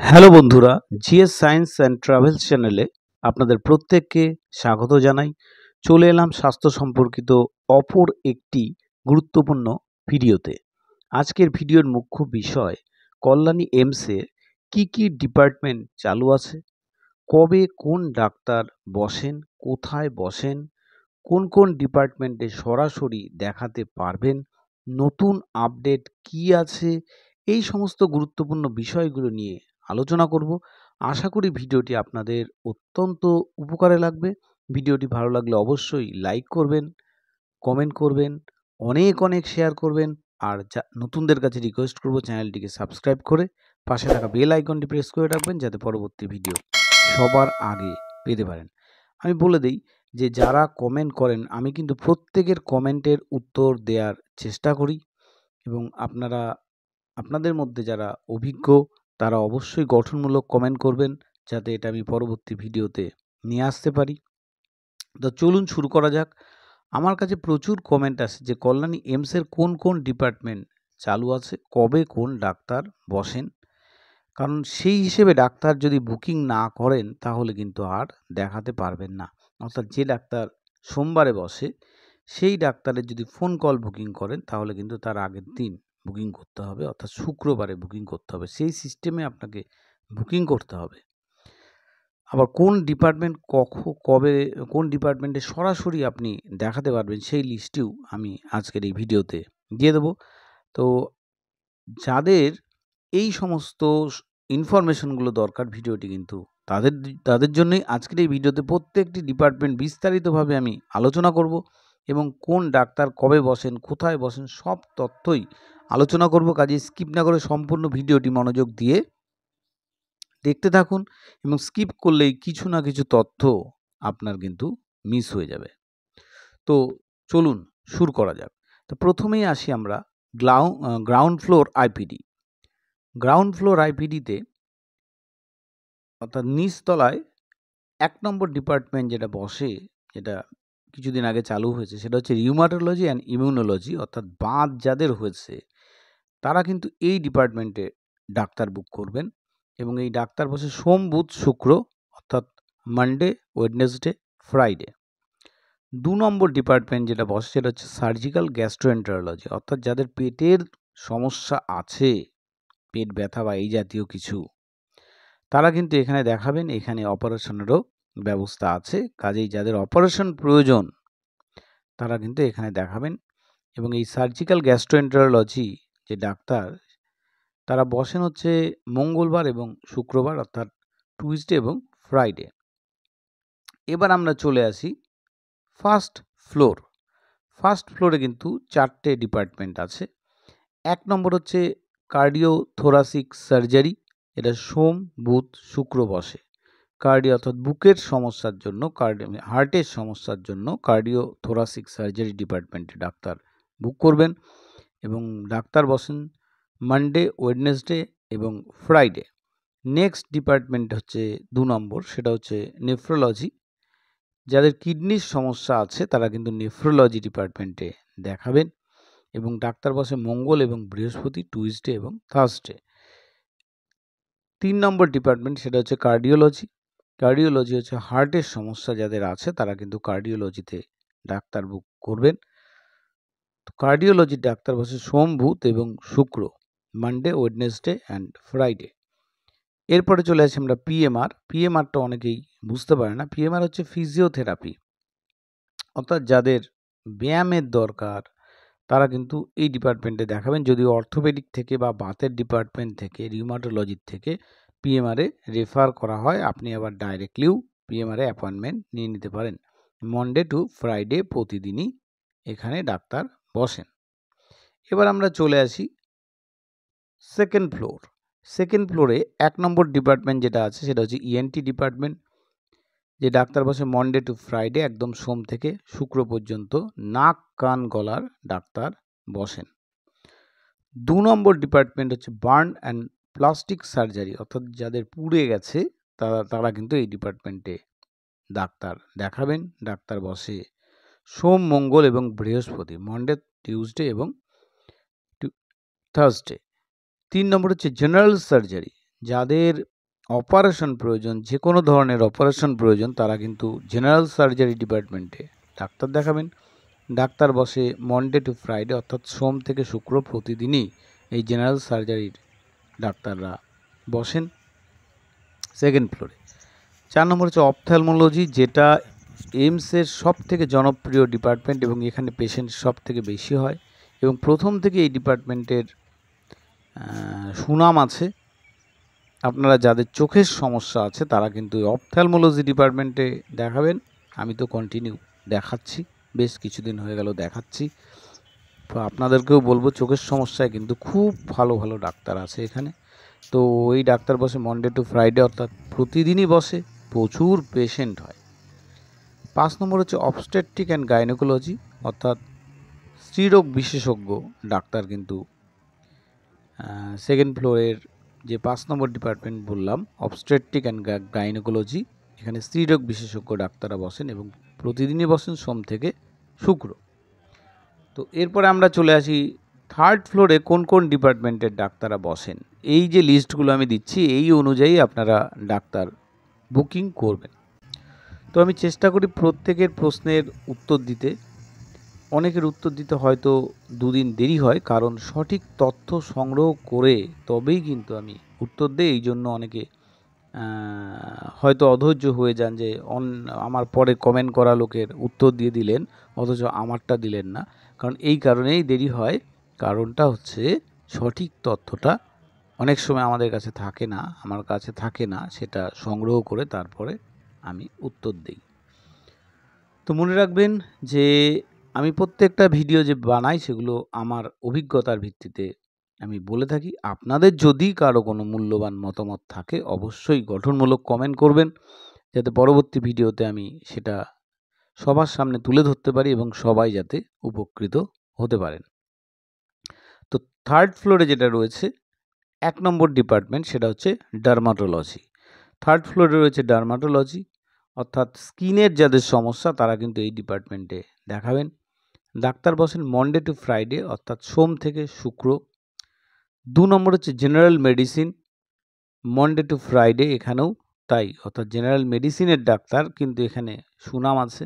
Hello বন্ধুরা, GS science and travels চ্যানেলে আপনাদের প্রত্যেককে স্বাগত জানাই। চলে এলাম স্বাস্থ্য সম্পর্কিত অপর একটি গুরুত্বপূর্ণ ভিডিওতে। আজকের ভিডিওর মুখ্য বিষয় কল্যাণী এইমসের কি ডিপার্টমেন্ট চালু আছে, কবে কোন ডাক্তার বসেন, কোথায় বসেন, কোন ডিপার্টমেন্টে সরাসরি দেখাতে পারবেন, নতুন আপডেট কি আছে, এই সমস্ত গুরুত্বপূর্ণ বিষয়গুলো নিয়ে আলোচনা করব। আশা করি ভিডিওটি আপনাদের অত্যন্ত উপকারে লাগবে। ভিডিওটি ভালো লাগলে অবশ্যই লাইক করবেন, কমেন্ট করবেন, অনেক শেয়ার করবেন। আর নতুনদের কাছে রিকোয়েস্ট করব চ্যানেলটিকে সাবস্ক্রাইব করে পাশে থাকা বেল আইকনটি প্রেস করে রাখবেন, যাতে পরবর্তী ভিডিও সবার আগে পেতে পারেন। আমি বলে দেই যে যারা কমেন্ট করেন, আমি কিন্তু প্রত্যেকের কমেন্টের উত্তর দেওয়ার চেষ্টা করি, এবং আপনাদের মধ্যে যারা অভিজ্ঞ তারা অবশ্যই গঠনমূলক কমেন্ট করবেন, যাতে এটা আমি পরবর্তী ভিডিওতে নিয়ে আসতে পারি। তো চলুন শুরু করা যাক। আমার কাছে প্রচুর কমেন্ট আসে যে কল্যাণী এইমসের কোন ডিপার্টমেন্ট চালু আছে, কবে কোন ডাক্তার বসেন। কারণ সেই হিসেবে ডাক্তার যদি বুকিং না করেন তাহলে কিন্তু আর দেখাতে পারবেন না। অর্থাৎ যে ডাক্তার সোমবারে বসে সেই ডাক্তারের যদি ফোন কল বুকিং করেন তাহলে কিন্তু তার আগের দিন বুকিং করতে হবে, অর্থাৎ শুক্রবারে বুকিং করতে হবে। সেই সিস্টেমে আপনাকে বুকিং করতে হবে। আবার কোন ডিপার্টমেন্ট কবে কোন ডিপার্টমেন্টে সরাসরি আপনি দেখাতে পারবেন সেই লিস্টটিও আমি আজকের এই ভিডিওতে দিয়ে দেবো। তো যাদের এই সমস্ত ইনফরমেশনগুলো দরকার, ভিডিওটি কিন্তু তাদের জন্যই আজকের এই ভিডিওতে প্রত্যেকটি ডিপার্টমেন্ট বিস্তারিতভাবে আমি আলোচনা করব, এবং কোন ডাক্তার কবে বসেন, কোথায় বসেন, সব তথ্যই আলোচনা করব। কাজে স্কিপ না করে সম্পূর্ণ ভিডিওটি মনোযোগ দিয়ে দেখতে থাকুন, এবং স্কিপ করলেই কিছু না কিছু তথ্য আপনার কিন্তু মিস হয়ে যাবে। তো চলুন শুরু করা যাক। তো প্রথমেই আসি আমরা ground floor IPD. Ground floor আইপিডিতে অর্থাৎ নিচতলায় 1 নম্বর ডিপার্টমেন্ট যেটা বসে, যেটা কিছুদিন আগে চালু হয়েছে, সেটা হচ্ছে রিউমাটোলজি অ্যান্ড ইমিউনোলজি। অর্থাৎ বাত যাদের হয়েছে তারা কিন্তু এই ডিপার্টমেন্টে ডাক্তার বুক করবেন, এবং এই ডাক্তার বসে সোম, বুধ, শুক্র, অর্থাৎ মানডে, ওয়েডনেসডে, ফ্রাইডে। 2 নম্বর ডিপার্টমেন্ট যেটা বসে সেটা হচ্ছে সার্জিক্যাল গ্যাস্ট্রোএন্টারোলজি। অর্থাৎ যাদের পেটের সমস্যা আছে, পেট ব্যথা বা এই জাতীয় কিছু, তারা কিন্তু এখানে দেখাবেন। এখানে অপারেশনেরও ব্যবস্থা আছে। কাজেই যাদের অপারেশন প্রয়োজন তারা কিন্তু এখানে দেখাবেন। এবং এই সার্জিক্যাল গ্যাস্ট্রোএন্টারোলজি যে ডাক্তার, তারা বসেন হচ্ছে মঙ্গলবার এবং শুক্রবার, অর্থাৎ টুইসডে এবং ফ্রাইডে। এবার আমরা চলে আসি ফার্স্ট ফ্লোর। ফার্স্ট ফ্লোরে কিন্তু 4টে ডিপার্টমেন্ট আছে। 1 নম্বর হচ্ছে কার্ডিওথোরাসিক সার্জারি। এটা সোম, বুধ, শুক্র বসে। কার্ডিও অর্থাৎ বুকের সমস্যার জন্য, হার্টের সমস্যার জন্য কার্ডিওথোরাসিক সার্জারি ডিপার্টমেন্টে ডাক্তার বুক করবেন, এবং ডাক্তার বসেন মানডে, ওয়েডনেসডে এবং ফ্রাইডে। নেক্সট ডিপার্টমেন্ট হচ্ছে 2 নম্বর, সেটা হচ্ছে নেফ্রোলজি। যাদের কিডনির সমস্যা আছে তারা কিন্তু নেফ্রোলজি ডিপার্টমেন্টে দেখাবেন, এবং ডাক্তার বসে মঙ্গল এবং বৃহস্পতি, টুইসডে এবং থার্সডে। 3 নম্বর ডিপার্টমেন্ট সেটা হচ্ছে কার্ডিওলজি। কার্ডিওলজি হচ্ছে হার্টের সমস্যা যাদের আছে তারা কিন্তু কার্ডিওলজিতে ডাক্তার বুক করবেন। তো কার্ডিওলজির ডাক্তার বসে সোম, বুধ এবং শুক্র, মানডে, ওয়েডনেসডে অ্যান্ড ফ্রাইডে। এরপরে চলে আসি আমরা পিএমআর। পিএমআরটা অনেকেই বুঝতে পারে না। পিএমআর হচ্ছে ফিজিওথেরাপি। অর্থাৎ যাদের ব্যায়ামের দরকার তারা কিন্তু এই ডিপার্টমেন্টে দেখাবেন। যদিও অর্থোপেডিক থেকে বা বাতের ডিপার্টমেন্ট থেকে, রিউমাটোলজির থেকে পিএমআরে রেফার করা হয়, আপনি আবার ডাইরেক্টলিও পিএমআরে অ্যাপয়েন্টমেন্ট নিয়ে নিতে পারেন। মনডে টু ফ্রাইডে প্রতিদিনই এখানে ডাক্তার বসেন। এবার আমরা চলে আসি সেকেন্ড ফ্লোর। সেকেন্ড ফ্লোরে 1 নম্বর ডিপার্টমেন্ট যেটা আছে সেটা হচ্ছে ইএনটি ডিপার্টমেন্ট, যে ডাক্তার বসে মনডে টু ফ্রাইডে, একদম সোম থেকে শুক্র পর্যন্ত নাক, কান, গলার ডাক্তার বসেন। 2 নম্বর ডিপার্টমেন্ট হচ্ছে বার্ন অ্যান্ড প্লাস্টিক সার্জারি। অর্থাৎ যাদের পুড়ে গেছে তারা কিন্তু এই ডিপার্টমেন্টে ডাক্তার দেখাবেন। ডাক্তার বসে সোম, মঙ্গল এবং বৃহস্পতি, মনডে, টিউসডে এবং থার্সডে। 3 নম্বর হচ্ছে জেনারেল সার্জারি। যাদের অপারেশন প্রয়োজন, যে কোনো ধরনের অপারেশন প্রয়োজন, তারা কিন্তু জেনারেল সার্জারি ডিপার্টমেন্টে ডাক্তার দেখাবেন। ডাক্তার বসে মনডে টু ফ্রাইডে অর্থাৎ সোম থেকে শুক্র প্রতিদিনই এই জেনারেল সার্জারির ডাক্তাররা বসেন সেকেন্ড ফ্লোরে। 4 নম্বর হচ্ছে অপথ্যালমোলজি, যেটা এইমসের সব থেকে জনপ্রিয় ডিপার্টমেন্ট এবং এখানে পেশেন্ট সব থেকে বেশি হয় এবং প্রথম থেকে এই ডিপার্টমেন্টের সুনাম আছে। আপনারা যাদের চোখের সমস্যা আছে তারা কিন্তু অপথ্যালমোলজি ডিপার্টমেন্টে দেখাবেন। আমি তো কন্টিনিউ দেখাচ্ছি, বেশ কিছুদিন হয়ে গেল দেখাচ্ছি। তো আপনাদেরকেও বলবো, চোখের সমস্যায় কিন্তু খুব ভালো ভালো ডাক্তার আছে এখানে। তো এই ডাক্তার বসে মনডে টু ফ্রাইডে অর্থাৎ প্রতিদিনই বসে, প্রচুর পেশেন্ট হয়। 5 নম্বর হচ্ছে অবস্টেট্রিক অ্যান্ড গাইনোকোলজি অর্থাৎ স্ত্রীরোগ বিশেষজ্ঞ ডাক্তার কিন্তু সেকেন্ড ফ্লোরের যে 5 নম্বর ডিপার্টমেন্ট বললাম অবস্টেট্রিক অ্যান্ড গাইনোকোলজি, এখানে স্ত্রীরোগ বিশেষজ্ঞ ডাক্তাররা বসেন এবং প্রতিদিনই বসেন সোম থেকে শুক্র। তো এরপরে আমরা চলে আসি থার্ড ফ্লোরে কোন কোন ডিপার্টমেন্টের ডাক্তাররা বসেন। এই যে লিস্টগুলো আমি দিচ্ছি এই অনুযায়ী আপনারা ডাক্তার বুকিং করবেন। তো আমি চেষ্টা করি প্রত্যেকের প্রশ্নের উত্তর দিতে। অনেকের উত্তর দিতে হয়তো 2 দিন দেরি হয়, কারণ সঠিক তথ্য সংগ্রহ করে তবেই কিন্তু আমি উত্তর দিই। এই জন্য অনেকে হয়তো অধৈর্য হয়ে যান যে আমার পরে কমেন্ট করা লোকের উত্তর দিয়ে দিলেন অথচ আমারটা দিলেন না। কারণ এই কারণেই দেরি হয়, কারণটা হচ্ছে সঠিক তথ্যটা অনেক সময় আমাদের কাছে থাকে না, আমার কাছে থাকে না, সেটা সংগ্রহ করে তারপরে আমি উত্তর দিই। তো মনে রাখবেন যে আমি প্রত্যেকটা ভিডিও যে বানাই সেগুলো আমার অভিজ্ঞতার ভিত্তিতে আমি বলে থাকি। আপনাদের যদি কারো কোনো মূল্যবান মতামত থাকে অবশ্যই গঠনমূলক কমেন্ট করবেন, যাতে পরবর্তী ভিডিওতে আমি সেটা সবার সামনে তুলে ধরতে পারি এবং সবাই যাতে উপকৃত হতে পারেন। তো থার্ড ফ্লোরে যেটা রয়েছে 1 নম্বর ডিপার্টমেন্ট, সেটা হচ্ছে ডার্মাটোলজি। থার্ড ফ্লোরে রয়েছে ডার্মাটোলজি অর্থাৎ স্কিনের যাদের সমস্যা তারা কিন্তু এই ডিপার্টমেন্টে দেখাবেন। ডাক্তার বসেন মনডে টু ফ্রাইডে অর্থাৎ সোম থেকে শুক্র। 2 নম্বর হচ্ছে general medicine, Monday two Friday এখানেও তাই, অর্থাৎ জেনারেল মেডিসিনের ডাক্তার কিন্তু এখানে সুনাম আছে,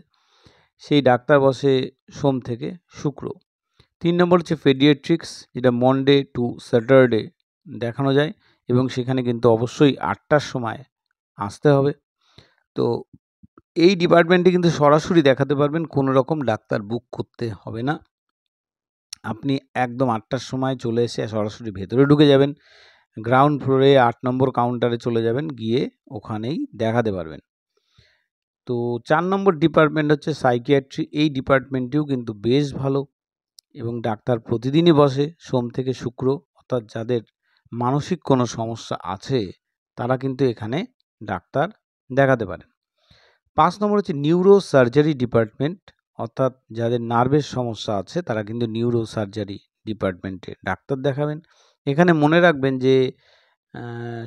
সেই ডাক্তার বসে সোম থেকে শুক্র। 3 নম্বর হচ্ছে পেডিয়াট্রিক্স, যেটা মনডে টু স্যাটারডে দেখানো যায় এবং সেখানে কিন্তু অবশ্যই 8টার সময় আসতে হবে। তো এই ডিপার্টমেন্টে কিন্তু সরাসরি দেখাতে পারবেন, কোনো রকম ডাক্তার বুক করতে হবে না। আপনি একদম 8টার সময় চলে এসে সরাসরি ভেতরে ঢুকে যাবেন, গ্রাউন্ড ফ্লোরে 8 নম্বর কাউন্টারে চলে যাবেন, গিয়ে ওখানেই দেখাতে পারবেন। তো 4 নম্বর ডিপার্টমেন্ট হচ্ছে সাইকিয়াট্রি। এই ডিপার্টমেন্টটিও কিন্তু বেশ ভালো এবং ডাক্তার প্রতিদিনই বসে সোম থেকে শুক্র, অর্থাৎ যাদের মানসিক কোনো সমস্যা আছে তারা কিন্তু এখানে ডাক্তার দেখাতে পারেন। 5 নম্বর হচ্ছে নিউরো সার্জারি ডিপার্টমেন্ট, অর্থাৎ যাদের নার্ভের সমস্যা আছে তারা কিন্তু নিউরো সার্জারি ডিপার্টমেন্টে ডাক্তার দেখাবেন। এখানে মনে রাখবেন যে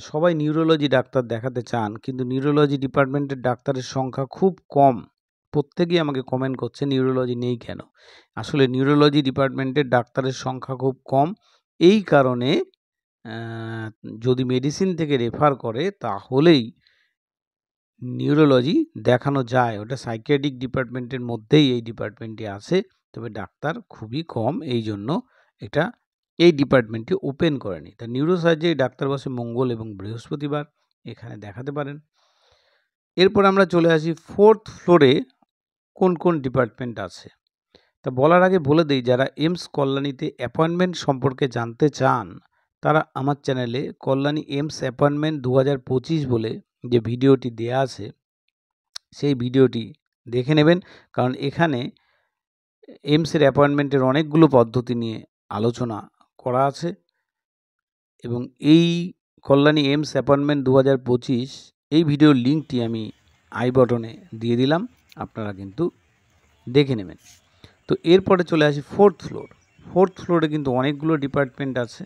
সবাই নিউরোলজি ডাক্তার দেখাতে চান, কিন্তু নিউরোলজি ডিপার্টমেন্টের ডাক্তারের সংখ্যা খুব কম। প্রত্যেকেই আমাকে কমেন্ট করছে নিউরোলজি নেই কেন। আসলে নিউরোলজি ডিপার্টমেন্টের ডাক্তারের সংখ্যা খুব কম, এই কারণে যদি মেডিসিন থেকে রেফার করে তাহলেই নিউরোলজি দেখানো যায়, ওটা সাইকিয়াট্রিক ডিপার্টমেন্টের মধ্যেই এই ডিপার্টমেন্টটি আছে, তবে ডাক্তার খুবই কম, এই জন্য এটা এই ডিপার্টমেন্টটি ওপেন করেনি। তা নিউরোসার্জারি ডাক্তার বসে মঙ্গল এবং বৃহস্পতিবার, এখানে দেখাতে পারেন। এরপর আমরা চলে আসি ফোর্থ ফ্লোরে কোন কোন ডিপার্টমেন্ট আছে। তা বলার আগে বলে দিই, যারা এইমস কল্যাণীতে অ্যাপয়েন্টমেন্ট সম্পর্কে জানতে চান তারা আমার চ্যানেলে কল্যাণী এইমস অ্যাপয়েন্টমেন্ট 2025 বলে যে ভিডিওটি দেয়া আছে সেই ভিডিওটি দেখে নেবেন, কারণ এখানে এইমসের অ্যাপয়েন্টমেন্টের অনেকগুলো পদ্ধতি নিয়ে আলোচনা করা আছে এবং এই কল্যাণী এইমস অ্যাপয়েন্টমেন্ট 2025 এই ভিডিওর লিঙ্কটি আমি আই বটনে দিয়ে দিলাম, আপনারা কিন্তু দেখে নেবেন। তো এরপরে চলে আসি ফোর্থ ফ্লোর। ফোর্থ ফ্লোরে কিন্তু অনেকগুলো ডিপার্টমেন্ট আছে,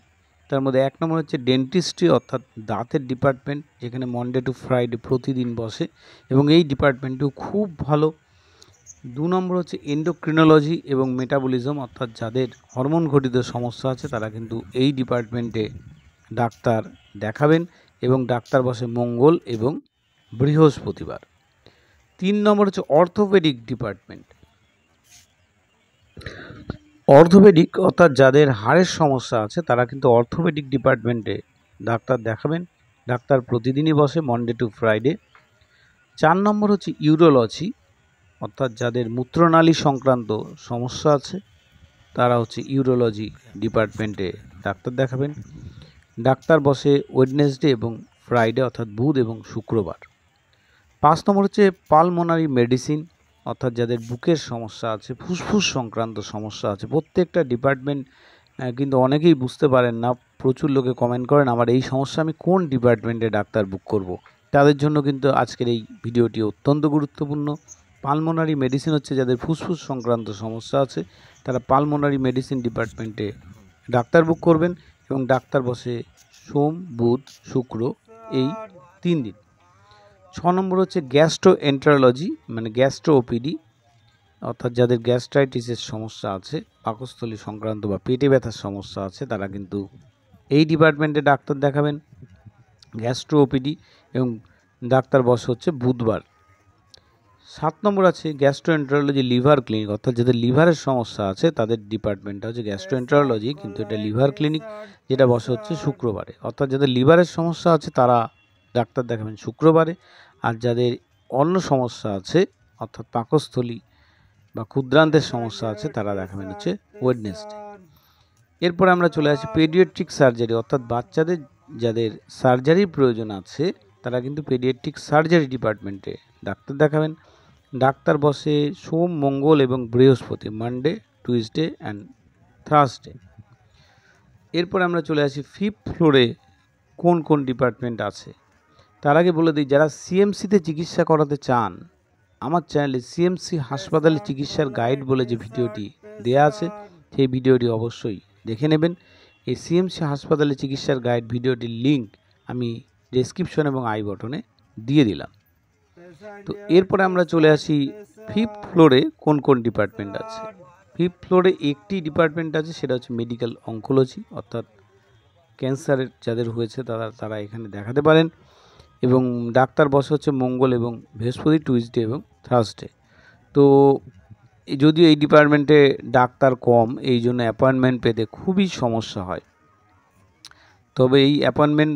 তার মধ্যে 1 নম্বর হচ্ছে ডেন্টিস্ট্রি অর্থাৎ দাঁতের ডিপার্টমেন্ট, যেখানে মনডে টু ফ্রাইডে প্রতিদিন বসে এবং এই ডিপার্টমেন্টটিও খুব ভালো। 2 নম্বর হচ্ছে এন্ডোক্রিনোলজি এবং মেটাবলিজম, অর্থাৎ যাদের হরমোন ঘটিত সমস্যা আছে তারা কিন্তু এই ডিপার্টমেন্টে ডাক্তার দেখাবেন এবং ডাক্তার বসে মঙ্গল এবং বৃহস্পতিবার। 3 নম্বর হচ্ছে অর্থোপেডিক ডিপার্টমেন্ট। অর্থোপেডিক অর্থাৎ যাদের হাড়ের সমস্যা আছে তারা কিন্তু অর্থোপেডিক ডিপার্টমেন্টে ডাক্তার দেখাবেন। ডাক্তার প্রতিদিনই বসে মনডে টু ফ্রাইডে। 4 নম্বর হচ্ছে ইউরোলজি অর্থাৎ যাদের মূত্রনালী সংক্রান্ত সমস্যা আছে তারা হচ্ছে ইউরোলজি ডিপার্টমেন্টে ডাক্তার দেখাবেন। ডাক্তার বসে ওয়েডনেসডে এবং ফ্রাইডে অর্থাৎ বুধ এবং শুক্রবার। 5 নম্বর হচ্ছে পালমোনারি মেডিসিন অর্থাৎ যাদের বুকের সমস্যা আছে, ফুসফুস সংক্রান্ত সমস্যা আছে। প্রত্যেকটা ডিপার্টমেন্ট কিন্তু অনেকেই বুঝতে পারেন না, প্রচুর লোকে কমেন্ট করেন আমার এই সমস্যা, আমি কোন ডিপার্টমেন্টে ডাক্তার বুক করব। তাদের জন্য কিন্তু আজকের এই ভিডিওটি অত্যন্ত গুরুত্বপূর্ণ। পালমোনারি মেডিসিন হচ্ছে যাদের ফুসফুস সংক্রান্ত সমস্যা আছে তারা পালমোনারি মেডিসিন ডিপার্টমেন্টে ডাক্তার বুক করবেন এবং ডাক্তার বসে সোম, বুধ, শুক্র এই 3 দিন। 6 নম্বর হচ্ছে গ্যাস্ট্রোএন্টারোলজি মানে গ্যাস্ট্রো ওপিডি অর্থাৎ যাদের গ্যাস্ট্রাইটিসের সমস্যা আছে, পাকস্থলী সংক্রান্ত বা পেটে ব্যথার সমস্যা আছে তারা কিন্তু এই ডিপার্টমেন্টে ডাক্তার দেখাবেন, গ্যাস্ট্রো ওপিডি, এবং ডাক্তার বসে হচ্ছে বুধবার। 7 নম্বর আছে গ্যাস্ট্রোএন্টারোলজি লিভার ক্লিনিক অর্থাৎ যাদের লিভারের সমস্যা আছে তাদের ডিপার্টমেন্টটা হচ্ছে গ্যাস্ট্রোএন্টারোলজি, কিন্তু এটা লিভার ক্লিনিক, যেটা বসে হচ্ছে শুক্রবারে। অর্থাৎ যাদের লিভারের সমস্যা আছে তারা ডাক্তার দেখাবেন শুক্রবারে, আর যাদের অন্য সমস্যা আছে অর্থাৎ পাকস্থলী বা ক্ষুদ্রান্তের সমস্যা আছে তারা দেখাবেন হচ্ছে ওয়েডনেসডে। এরপর আমরা চলে আসি পেডিয়াট্রিক সার্জারি অর্থাৎ বাচ্চাদের যাদের সার্জারির প্রয়োজন আছে তারা কিন্তু পেডিয়াট্রিক সার্জারি ডিপার্টমেন্টে ডাক্তার দেখাবেন। ডাক্তার বসে সোম, মঙ্গল এবং বৃহস্পতি, মানডে, টুইসডে অ্যান্ড থার্সডে। এরপর আমরা চলে আসি 5th ফ্লোরে কোন কোন ডিপার্টমেন্ট আছে। তার আগে বলে দিই, যারা সিএমসিতে চিকিৎসা করাতে চান আমার চ্যানেলে সিএমসি হাসপাতালে চিকিৎসার গাইড বলে যে ভিডিওটি দেয়া আছে সেই ভিডিওটি অবশ্যই দেখে নেবেন। এই সিএমসি হাসপাতালে চিকিৎসার গাইড ভিডিওটির লিঙ্ক আমি ডেসক্রিপশন এবং আই বটনে দিয়ে দিলাম। তো এরপরে আমরা চলে আসি 5th ফ্লোরে কোন কোন ডিপার্টমেন্ট আছে। 5th ফ্লোরে একটি ডিপার্টমেন্ট আছে, সেটা হচ্ছে মেডিকেল অঙ্কোলজি অর্থাৎ ক্যান্সারের যাদের হয়েছে তারা এখানে দেখাতে পারেন, এবং ডাক্তার বসে হচ্ছে মঙ্গল এবং বৃহস্পতি, টুইসডে এবং থার্সডে। তো যদিও এই ডিপার্টমেন্টে ডাক্তার কম, এই জন্য অ্যাপয়েন্টমেন্ট পেতে খুবই সমস্যা হয়, তবে এই অ্যাপয়েন্টমেন্ট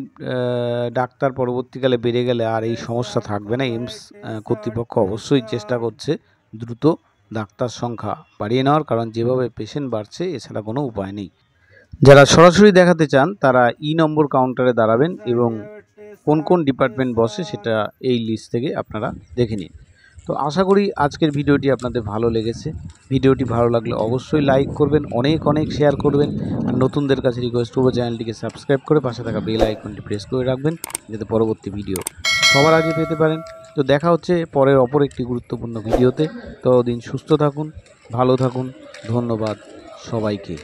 ডাক্তার পরবর্তীকালে বেড়ে গেলে আর এই সমস্যা থাকবে না। এইমস কর্তৃপক্ষ অবশ্যই চেষ্টা করছে দ্রুত ডাক্তার সংখ্যা বাড়িয়ে নেওয়ার, কারণ যেভাবে পেশেন্ট বাড়ছে এছাড়া কোনো উপায় নেই। যারা সরাসরি দেখাতে চান তারা নম্বর কাউন্টারে দাঁড়াবেন এবং কোন কোন ডিপার্টমেন্ট বসে সেটা এই লিস্ট থেকে আপনারা দেখে নিন। তো আশা করি আজকের ভিডিওটি আপনাদের ভালো লেগেছে। ভিডিওটি ভালো লাগলে অবশ্যই লাইক করবেন, অনেক শেয়ার করবেন, আর নতুনদের কাছে রিকোয়েস্ট করবো চ্যানেলটিকে সাবস্ক্রাইব করে পাশে থাকা বেল আইকনটি প্রেস করে রাখবেন যাতে পরবর্তী ভিডিও সবার আগে পেতে পারেন। তো দেখা হচ্ছে পরের অপর একটি গুরুত্বপূর্ণ ভিডিওতে। ততদিন সুস্থ থাকুন, ভালো থাকুন, ধন্যবাদ সবাইকে।